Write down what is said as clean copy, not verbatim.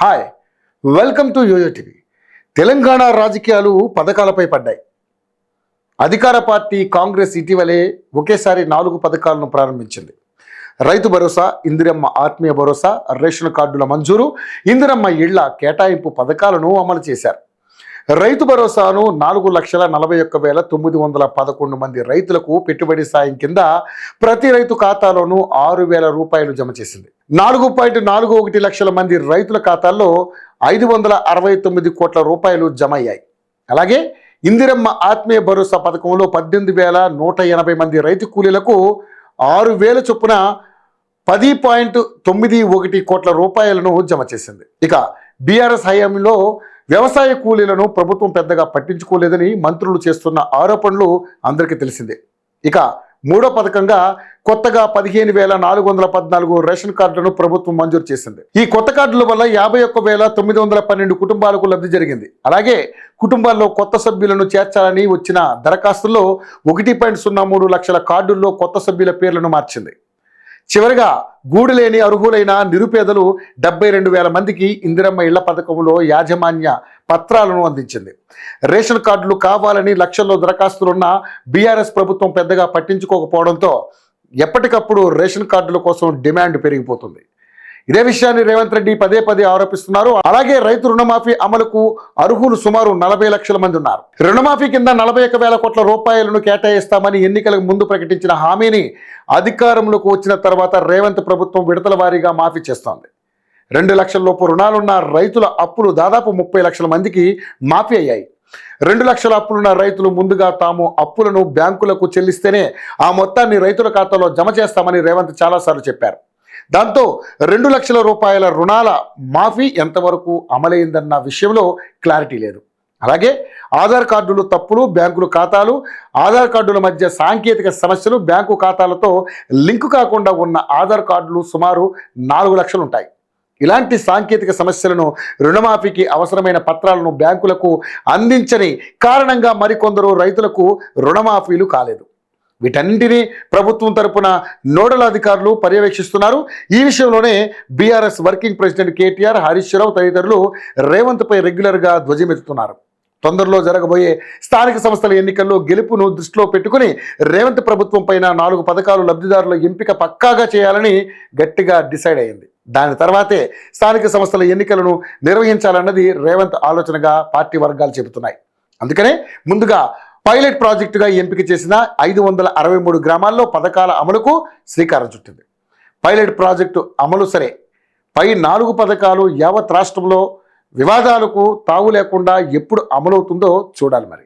Hi, welcome to YoYo TV. Telangana రాజకీయాలు పథకాలపై పడ్డాయి. అధికార పార్టీ కాంగ్రెస్ ఇటీవలే ఒకేసారి 4 పథకాలను ప్రారంభించింది. రైతు భరోసా, ఇందిరమ్మ ఆత్మీయ భరోసా, రేషన్ కార్డుల మంజూరు, ఇందిరమ్మ ఇళ్ల కేటాయింపు పథకాలను అమలు చేశారు. రైతు భరోసాను 4,41,911 మంది రైతులకు పెట్టుబడి సాయం కింద ప్రతి రైతు ఖాతాలోనూ 6,000 రూపాయలు జమ చేసింది. 4.41 లక్షల మంది రైతుల ఖాతాల్లో 569 కోట్ల రూపాయలు జమ అయ్యాయి. అలాగే ఇందిరమ్మ ఆత్మీయ భరోసా పథకంలో 18,180 మంది రైతు కూలీలకు 6,000 చొప్పున 10.91 కోట్ల రూపాయలను జమ చేసింది. ఇక బీఆర్ఎస్ హయాంలో వ్యవసాయ కూలీలను ప్రభుత్వం పెద్దగా పట్టించుకోలేదని మంత్రులు చేస్తున్న ఆరోపణలు అందరికీ తెలిసిందే. ఇక మూడో పథకంగా కొత్తగా 15,414 రేషన్ కార్డులను ప్రభుత్వం మంజూరు చేసింది. ఈ కొత్త కార్డుల వల్ల 51,912 కుటుంబాలకు లబ్ధి జరిగింది. అలాగే కుటుంబాల్లో కొత్త సభ్యులను చేర్చాలని వచ్చిన దరఖాస్తుల్లో 1.03 లక్షల కార్డుల్లో కొత్త సభ్యుల పేర్లను మార్చింది. చివరిగా గూడు లేని అర్హులైన నిరుపేదలు 72,000 మందికి ఇందిరమ్మ ఇళ్ల పథకంలో యాజమాన్య పత్రాలను అందించింది. రేషన్ కార్డులు కావాలని లక్షల్లో దరఖాస్తులున్న బీఆర్ఎస్ ప్రభుత్వం పెద్దగా పట్టించుకోకపోవడంతో ఎప్పటికప్పుడు రేషన్ కార్డుల కోసం డిమాండ్ పెరిగిపోతుంది. ఇదే విషయాన్ని రేవంత్ రెడ్డి పదే ఆరోపిస్తున్నారు. అలాగే రైతు రుణమాఫీ అమలుకు అర్హులు సుమారు 40 లక్షల మంది ఉన్నారు. రుణమాఫీ కింద 41,000 కోట్ల రూపాయలను కేటాయిస్తామని ఎన్నికలకు ముందు ప్రకటించిన హామీని అధికారంలోకి వచ్చిన తర్వాత రేవంత్ ప్రభుత్వం విడతల వారీగా మాఫీ చేస్తోంది. 2 లక్షల లోపు రుణాలున్న రైతుల అప్పులు దాదాపు 30 లక్షల మందికి మాఫీ అయ్యాయి. 2 లక్షల అప్పులున్న రైతులు ముందుగా తాము అప్పులను బ్యాంకులకు చెల్లిస్తేనే ఆ మొత్తాన్ని రైతుల ఖాతాలో జమ చేస్తామని రేవంత్ చాలాసార్లు చెప్పారు. దాంతో 2 లక్షల రూపాయల రుణాల మాఫీ ఎంతవరకు అమలైందన్న విషయంలో క్లారిటీ లేదు. అలాగే ఆధార్ కార్డులు తప్పులు, బ్యాంకుల ఖాతాలు, ఆధార్ కార్డుల మధ్య సాంకేతిక సమస్యలు, బ్యాంకు ఖాతాలతో లింకు కాకుండా ఉన్న ఆధార్ కార్డులు సుమారు 4 లక్షలు ఉంటాయి. ఇలాంటి సాంకేతిక సమస్యలను, రుణమాఫీకి అవసరమైన పత్రాలను బ్యాంకులకు అందించని కారణంగా మరికొందరు రైతులకు రుణమాఫీలు కాలేదు. వీటన్నింటినీ ప్రభుత్వం తరపున నోడల్ అధికారులు పర్యవేక్షిస్తున్నారు. ఈ విషయంలోనే బీఆర్ఎస్ వర్కింగ్ ప్రెసిడెంట్ కేటీఆర్, హరీష్ రావు తదితరులు రేవంత్పై రెగ్యులర్గా ధ్వజమెత్తుతున్నారు. తొందరలో జరగబోయే స్థానిక సంస్థల ఎన్నికల్లో గెలుపును దృష్టిలో పెట్టుకుని రేవంత్ ప్రభుత్వం పైన 4 పథకాలు లబ్ధిదారుల ఎంపిక పక్కాగా చేయాలని గట్టిగా డిసైడ్ అయింది. దాని తర్వాతే స్థానిక సంస్థల ఎన్నికలను నిర్వహించాలన్నది రేవంత్ ఆలోచనగా పార్టీ వర్గాలు చెబుతున్నాయి. అందుకనే ముందుగా పైలట్ ప్రాజెక్టుగా ఎంపిక చేసిన 563 గ్రామాల్లో పథకాల అమలుకు శ్రీకారం చుట్టింది. పైలట్ ప్రాజెక్టు అమలు సరే, పై 4 పథకాలు యావత్ రాష్ట్రంలో వివాదాలకు తావు లేకుండా ఎప్పుడు అమలవుతుందో చూడాలి మరి.